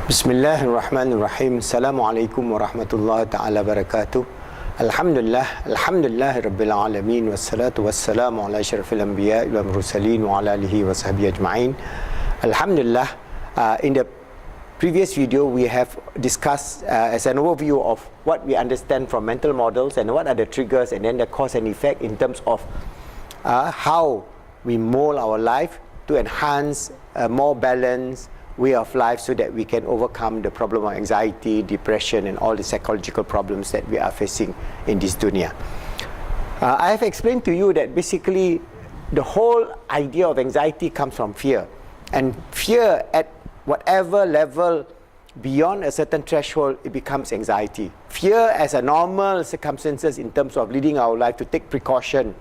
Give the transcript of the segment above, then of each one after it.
Bismillahirrahmanirrahim. Assalamualaikum warahmatullahi ta'ala wabarakatuh. Alhamdulillah Rabbil Alamin. Wassalatu wassalamu ala asyrafil anbiya wal mursalin wa ala alihi wa sahbihi ajma'in. Alhamdulillah, in the previous video we have discussed as an overview of what we understand from mental models and what are the triggers and then the cause and effect in terms of how we mold our life to enhance a more balanced way of life so that we can overcome the problem of anxiety, depression and all the psychological problems that we are facing in this dunya. I have explained to you that basically the whole idea of anxiety comes from fear, and fear at whatever level beyond a certain threshold, it becomes anxiety. Fear as a normal circumstances in terms of leading our life, to take precaution,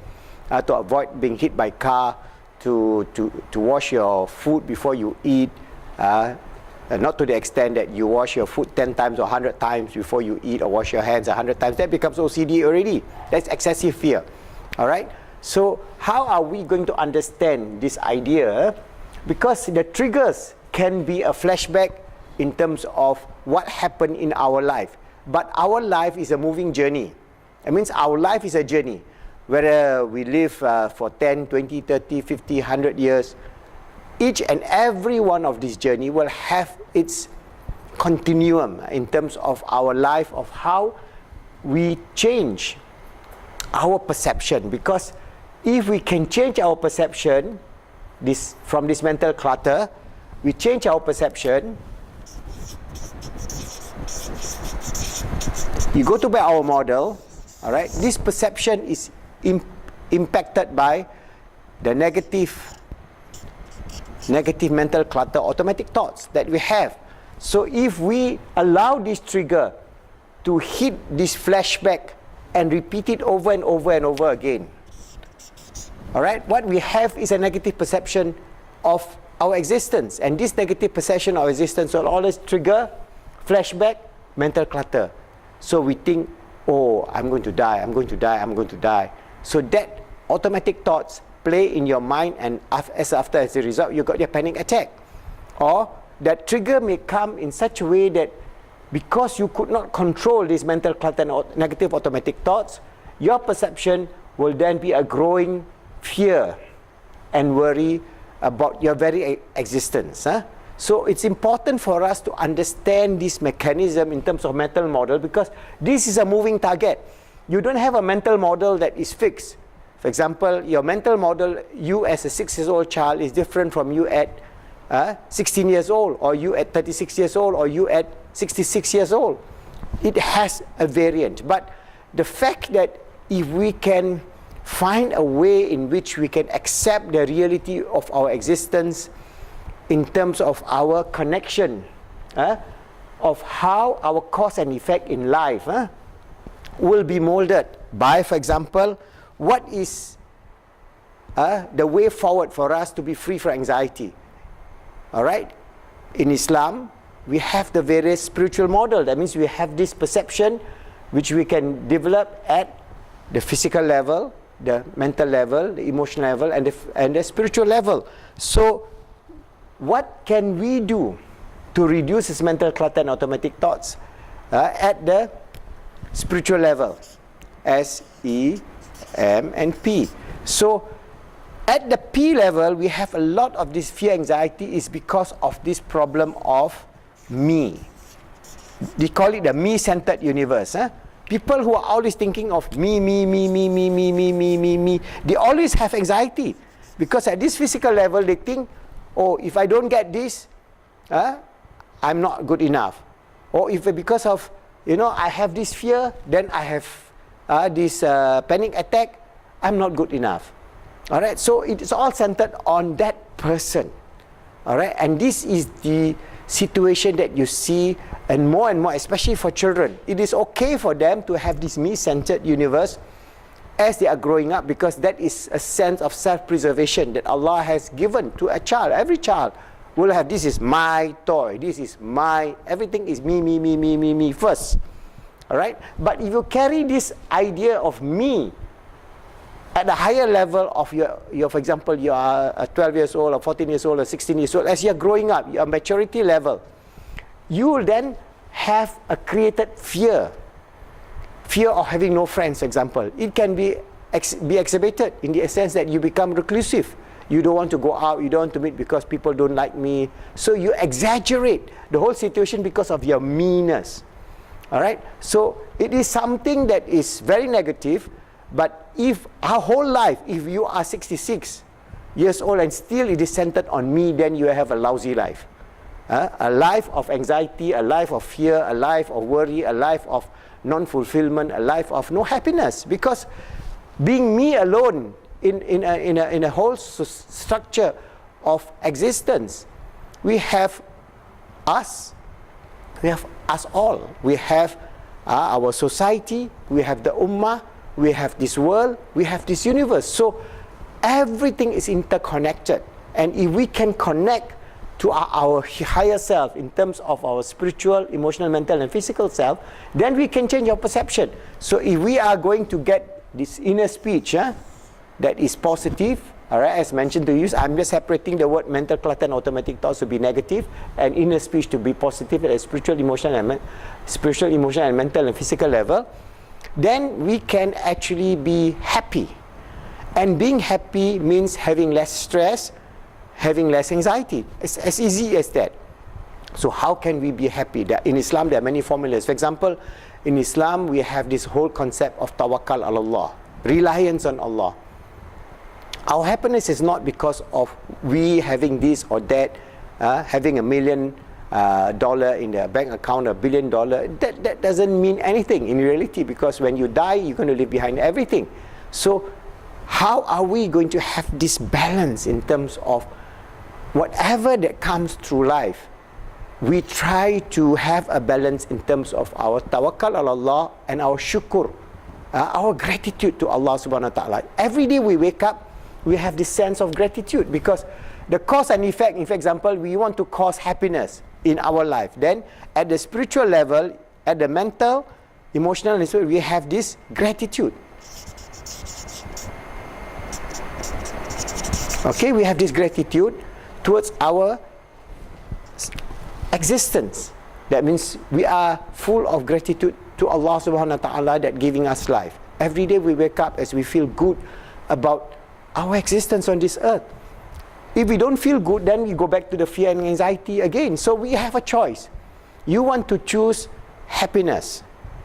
to avoid being hit by car, to wash your food before you eat, not to the extent that you wash your food 10 times or 100 times before you eat, or wash your hands 100 times. That becomes OCD already. That's excessive fear. Alright? So how are we going to understand this idea? Because the triggers can be a flashback in terms of what happened in our life. But our life is a moving journey. It means our life is a journey. Whether we live for 10, 20, 30, 50, 100 years, each and every one of this journey will have its continuum in terms of our life, of how we change our perception. Because if we can change our perception from this mental clutter, we change our perception, you go to by our model, all right, this perception is impacted by the negative mental clutter, automatic thoughts that we have. So if we allow this trigger to hit this flashback and repeat it over and over and over again, alright, what we have is a negative perception of our existence, and this negative perception of existence will always trigger flashback, mental clutter. So we think, oh, I'm going to die, I'm going to die, I'm going to die. So that automatic thoughts play in your mind, and as a result, you got your panic attack. Or that trigger may come in such a way that because you could not control this mental clutter and negative automatic thoughts, your perception will then be a growing fear and worry about your very existence. So it's important for us to understand this mechanism in terms of mental model, because this is a moving target. You don't have a mental model that is fixed. For example, your mental model, you as a 6-year-old child, is different from you at 16 years old, or you at 36 years old, or you at 66 years old. It has a variant. But the fact that if we can find a way in which we can accept the reality of our existence in terms of our connection, of how our cause and effect in life will be molded by, for example, what is the way forward for us to be free from anxiety. Alright? In Islam, we have the various spiritual model. That means we have this perception which we can develop at the physical level, the mental level, the emotional level, and the spiritual level. So what can we do to reduce this mental clutter and automatic thoughts at the spiritual level? S, E, M and P. So at the P level, we have a lot of this fear, anxiety is because of this problem of me. They call it the me-centered universe. People who are always thinking of me, they always have anxiety, because at this physical level they think, oh, if I don't get this, I'm not good enough. Or if because of, I have this fear, then I have this panic attack, I'm not good enough. Alright, so it is all centered on that person. Alright, and this is the situation that you see, and more, especially for children. It is okay for them to have this me-centered universe as they are growing up, because that is a sense of self-preservation that Allah has given to a child. Every child will have, this is my toy, this is my, everything is me first. Alright? But if you carry this idea of me at a higher level of your, for example, you are 12 years old or 14 years old or 16 years old, as you're growing up, your maturity level, you will then have a created fear. Fear of having no friends, for example. It can be exacerbated in the sense that you become reclusive. You don't want to go out, you don't want to meet because people don't like me. So you exaggerate the whole situation because of your meanness. Alright? So it is something that is very negative, but if our whole life, if you are 66 years old and still it is centered on me, then you have a lousy life. A life of anxiety, a life of fear, a life of worry, a life of non-fulfillment, a life of no happiness. Because being me alone in a whole structure of existence, we have us all. We have our society, we have the ummah, we have this world, we have this universe. So everything is interconnected. And if we can connect to our higher self in terms of our spiritual, emotional, mental and physical self, then we can change our perception. So if we are going to get this inner speech that is positive, alright, as mentioned to you, I'm just separating the word mental clutter and automatic thoughts to be negative and inner speech to be positive at a spiritual, emotional and mental and physical level, then we can actually be happy. And being happy means having less stress, having less anxiety. It's as easy as that. So how can we be happy? In Islam, there are many formulas. For example, in Islam, we have this whole concept of tawakkal ala Allah, reliance on Allah. Our happiness is not because of we having this or that, having $1 million in the bank account, $1 billion. That doesn't mean anything in reality, because when you die, you're going to leave behind everything. So how are we going to have this balance in terms of whatever that comes through life? We try to have a balance in terms of our tawakkal ala Allah and our shukr, our gratitude to Allah subhanahu wa ta'ala. Every day we wake up, we have this sense of gratitude, because the cause and effect, for example, we want to cause happiness in our life. Then at the spiritual level, at the mental, emotional, and spiritual, we have this gratitude. Okay, we have this gratitude towards our existence. That means we are full of gratitude to Allah subhanahu wa ta'ala that giving us life. Every day we wake up as we feel good about our existence on this earth. If we don't feel good, then we go back to the fear and anxiety again. So we have a choice. You want to choose happiness.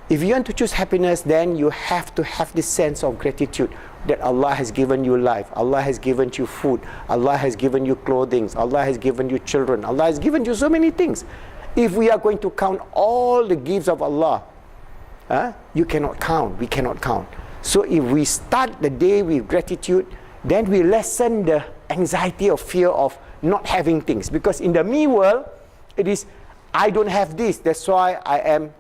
If you want to choose happiness, then you have to have this sense of gratitude that Allah has given you life, Allah has given you food, Allah has given you clothing, Allah has given you children, Allah has given you so many things. If we are going to count all the gifts of Allah, you cannot count, we cannot count. So if we start the day with gratitude, then we lessen the anxiety or fear of not having things. Because in the me world, it is, I don't have this, that's why I am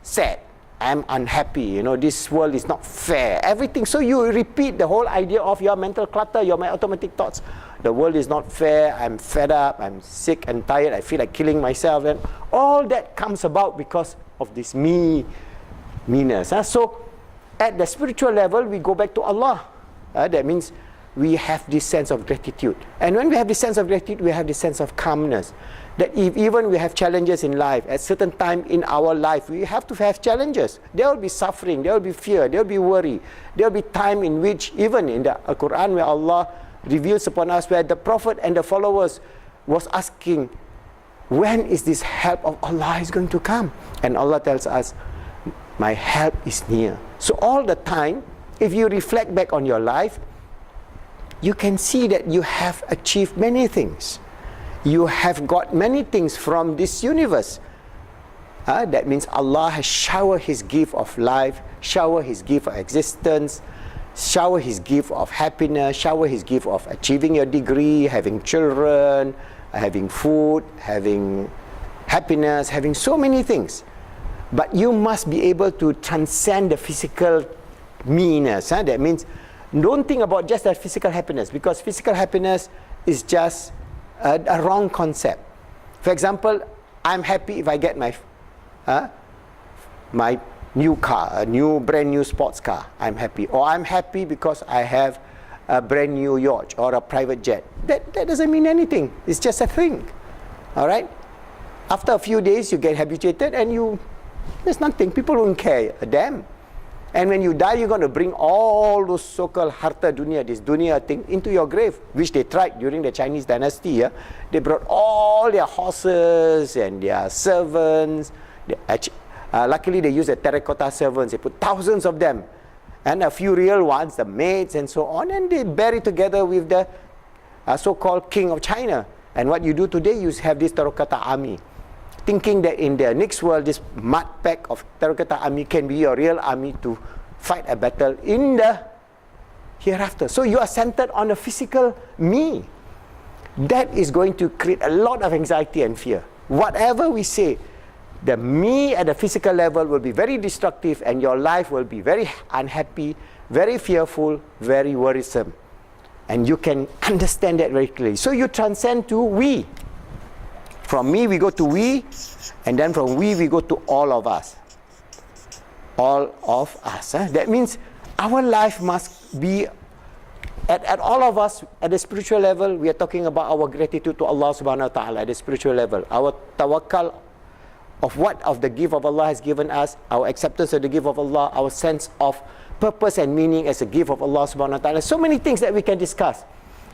sad, I'm unhappy, you know, this world is not fair, everything. So you repeat the whole idea of your mental clutter, your automatic thoughts. The world is not fair, I'm fed up, I'm sick and tired, I feel like killing myself. And all that comes about because of this meanness. So at the spiritual level, we go back to Allah. That means we have this sense of gratitude. And when we have this sense of gratitude, we have this sense of calmness. That if even we have challenges in life, at certain time in our life, we have to have challenges. There will be suffering, there will be fear, there will be worry. There will be time in which, even in the Quran, where Allah reveals upon us, where the Prophet and the followers was asking, when is this help of Allah is going to come? And Allah tells us, my help is near. So all the time, if you reflect back on your life, you can see that you have achieved many things. You have got many things from this universe. That means Allah has showered His gift of life, showered His gift of existence, showered His gift of happiness, showered His gift of achieving your degree, having children, having food, having happiness, having so many things. But you must be able to transcend the physical meanness. That means don't think about just that physical happiness, because physical happiness is just a wrong concept. For example, I'm happy if I get my new car, a brand new sports car. I'm happy. Or I'm happy because I have a brand new yacht or a private jet. That doesn't mean anything. It's just a thing. All right? After a few days, you get habituated and there's nothing. People don't care a damn. And when you die, you're going to bring all those so-called harta dunia, this dunia thing, into your grave, which they tried during the Chinese dynasty. Yeah? They brought all their horses and their servants. Luckily, they used the terracotta servants. They put thousands of them. And a few real ones, the maids and so on. And they bury together with the so-called king of China. And what you do today, you have this terracotta army, thinking that in the next world, this mud pack of terracotta army can be your real army to fight a battle in the hereafter. So you are centered on a physical me. That is going to create a lot of anxiety and fear. Whatever we say, the me at the physical level will be very destructive, and your life will be very unhappy, very fearful, very worrisome. And you can understand that very clearly. So you transcend to we. From me, we go to we, and then from we go to all of us. All of us. That means our life must be, at all of us, at the spiritual level, we are talking about our gratitude to Allah subhanahu wa ta'ala, at the spiritual level. Our tawakkal of the gift of Allah has given us, our acceptance of the gift of Allah, our sense of purpose and meaning as a gift of Allah subhanahu wa ta'ala. So many things that we can discuss.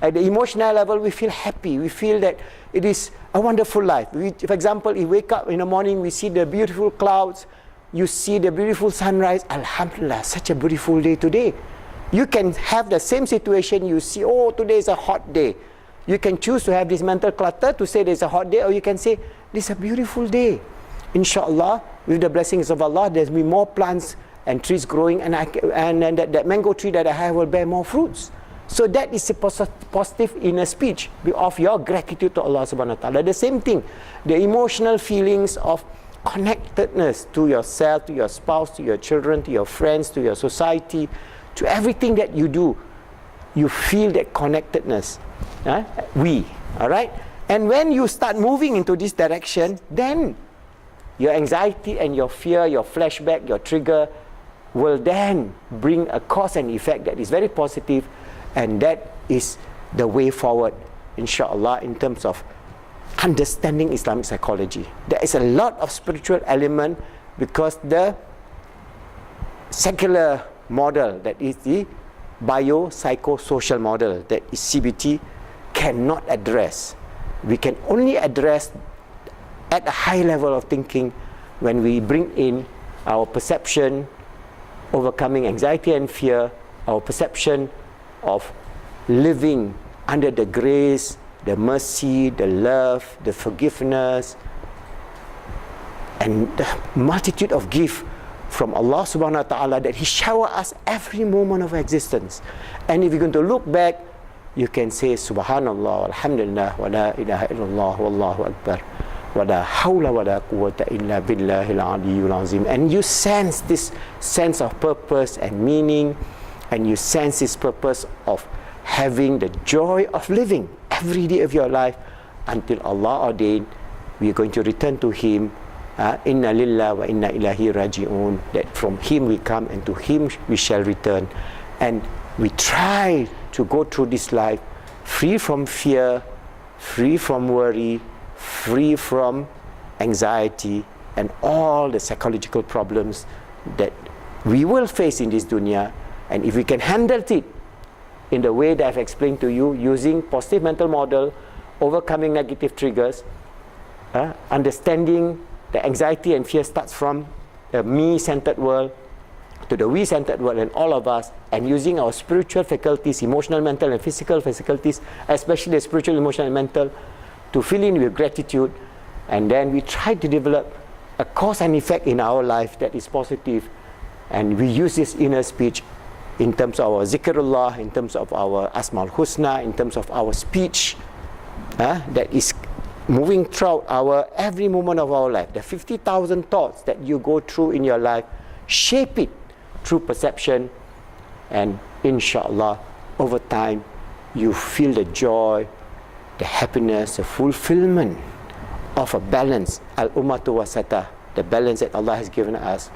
At the emotional level, we feel happy. We feel that it is a wonderful life. For example, if you wake up in the morning, we see the beautiful clouds, you see the beautiful sunrise. Alhamdulillah, such a beautiful day today. You can have the same situation, you see, oh, today is a hot day. You can choose to have this mental clutter to say there's a hot day, or you can say, this is a beautiful day. Inshallah, with the blessings of Allah, there's be more plants and trees growing, and that mango tree that I have will bear more fruits. So that is a positive inner speech of your gratitude to Allah subhanahu wa ta'ala. The same thing, the emotional feelings of connectedness to yourself, to your spouse, to your children, to your friends, to your society, to everything that you do. You feel that connectedness. Alright? And when you start moving into this direction, then your anxiety and your fear, your flashback, your trigger will then bring a cause and effect that is very positive, and that is the way forward, inshallah, in terms of understanding Islamic psychology. There is a lot of spiritual element because the secular model, that is the biopsychosocial model, that is CBT, cannot address. We can only address at a high level of thinking when we bring in our perception, overcoming anxiety and fear, our perception of living under the grace, the mercy, the love, the forgiveness, and the multitude of gifts from Allah subhanahu wa ta'ala that He shower us every moment of existence. And if you're going to look back, you can say Subhanallah, Alhamdulillah, wa la ilaha illallah, wallahu akbar, wa la hawla wa la quwwata illa billahil aliyyul azim. And you sense this sense of purpose and meaning, and you sense this purpose of having the joy of living every day of your life until Allah ordained we are going to return to Him. Inna lillah wa inna ilahi raji'un, that from Him we come and to Him we shall return. And we try to go through this life free from fear, free from worry, free from anxiety and all the psychological problems that we will face in this dunya. And if we can handle it in the way that I've explained to you, using positive mental model, overcoming negative triggers, understanding the anxiety and fear starts from the me-centered world to the we-centered world and all of us, and using our spiritual faculties, emotional, mental and physical faculties, especially the spiritual, emotional and mental, to fill in with gratitude. And then we try to develop a cause and effect in our life that is positive, and we use this inner speech in terms of our zikrullah, in terms of our asmaul husna, in terms of our speech that is moving throughout our every moment of our life. The 50,000 thoughts that you go through in your life, shape it through perception, and inshallah over time you feel the joy, the happiness, the fulfillment of a balance, al-ummatu wasata, the balance that Allah has given us,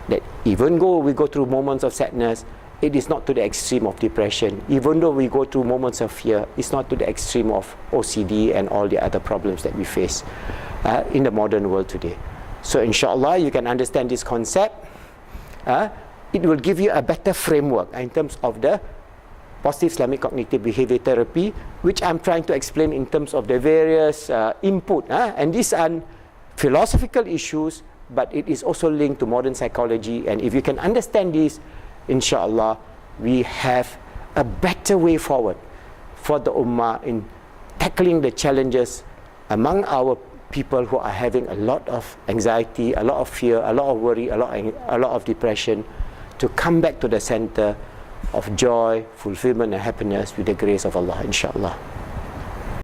that even though we go through moments of sadness, it is not to the extreme of depression. Even though we go through moments of fear, it's not to the extreme of OCD and all the other problems that we face. in the modern world today. So inshallah, you can understand this concept. It will give you a better framework in terms of the positive Islamic cognitive behavior therapy, which I'm trying to explain in terms of the various input. And these are philosophical issues, but it is also linked to modern psychology. And if you can understand this, inshallah, we have a better way forward for the Ummah in tackling the challenges among our people who are having a lot of anxiety, a lot of fear, a lot of worry, a lot of depression, to come back to the center of joy, fulfillment and happiness with the grace of Allah, inshallah.